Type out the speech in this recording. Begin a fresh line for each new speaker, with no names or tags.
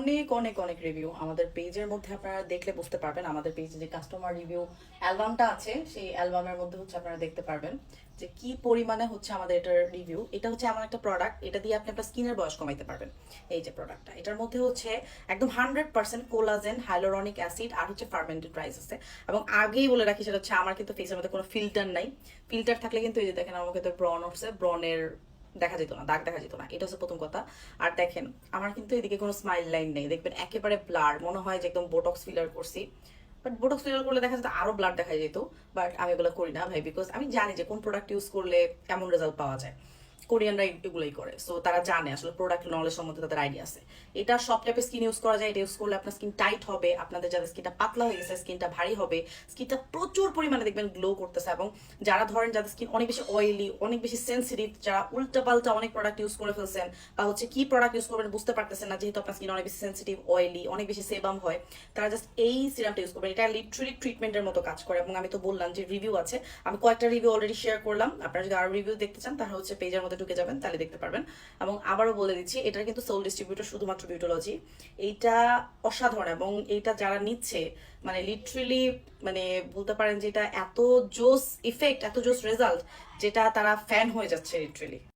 অনেক অনেক অনেক রিভিউ আমাদের পেজের মধ্যে আপনারা দেখলে বুঝতে পারবেন। আমাদের পেজে যে কাস্টমার রিভিউ অ্যালবামটা আছে সেই অ্যালবামের মধ্যে হচ্ছে আপনারা দেখতে পারবেন যে কি পরিমাণে হচ্ছে আমাদের এটার রিভিউ। এটা হচ্ছে এমন একটা প্রোডাক্ট, এটা দিয়ে আপনি আপনার স্কিনের বয়স কমাইতে পারবেন। এই যে প্রোডাক্টটা, এটার মধ্যে হচ্ছে একদম 100% কোলাজেন, হাইলোরনিক অ্যাসিড আর হচ্ছে ফার্মেন্টেড রাইস আছে। এবং আগেই বলে রাখি সেটা হচ্ছে আমার কিন্তু ফেসের মধ্যে কোনো ফিল্টার নাই। ফিল্টার থাকলে কিন্তু এই যে দেখেন আমার মুখে তো ব্রন উঠছে, ব্রনের দেখা যেত না, দাগ দেখা যেত না, এটা হচ্ছে প্রথম কথা। আর দেখেন আমার কিন্তু এদিকে কোনো স্মাইল লাইন নেই, দেখবেন একেবারে ব্লার, মনে হয় যে একদম বোটক্স ফিলার করছি। বাট বোটক্স ফিলার করলে দেখা যেত আরো ব্লার দেখা যেত। বাট আমি এগুলো করি না ভাই, বিকজ আমি জানি যে কোন প্রোডাক্ট ইউজ করলে কেমন রেজাল্ট পাওয়া যায়। কোরিয়ানরা এগুলোই করে, সো তারা জানে আসলে প্রোডাক্ট নলেজ সম্বন্ধে তাদের আইডিয়া আছে। এটা সব টাইপের স্কিন ইউজ করা যায়। এটা ইউজ করলে আপনার স্কিন টাইট হবে, আপনাদের যাদের স্কিনটা পাতলা হয়ে গেছে স্কিনটা ভারী হবে, স্কিনটা প্রচুর পরিমাণে দেখবেন গ্লো করতেছে। এবং যারা ধরেন যাদের স্কিন অনেক বেশি অয়েলি, অনেক বেশি সেন্সিটিভ, যারা উল্টাপাল্টা অনেক প্রোডাক্ট ইউজ করে ফেলছেন বা হচ্ছে কি প্রোডাক্ট ইউজ করবেন বুঝতে পারতেছেন না, যেহেতু আপনার স্কিন অনেক বেশি সেন্সিটিভ, অয়েলি, অনেক বেশি সেবাম হয়, তারা জাস্ট এই সিরামটা ইউজ করবেন। এটা লিটারালি ট্রিটমেন্টের মতো কাজ করে। এবং আমি তো বললাম যে রিভিউ আছে, আমি কয়েকটা রিভিউ অলরেডি শেয়ার করলাম। আপনারা যদি আরো রিভিউ দেখতে চান তাহলে হচ্ছে পেজের মধ্যে ঢুকে যাবেন, তাহলে দেখতে পারবেন। এবং আবারও বলে দিচ্ছি, এটার কিন্তু সোল ডিস্ট্রিবিউটর শুধুমাত্র বিউটোলজি। এইটা অসাধারণ, এবং এইটা যারা নিচ্ছে মানে লিটারেলি মানে বলতে পারেন যে এটা এত জোস ইফেক্ট, এত জোস রেজাল্ট, যেটা তারা ফ্যান হয়ে যাচ্ছে লিটারেলি।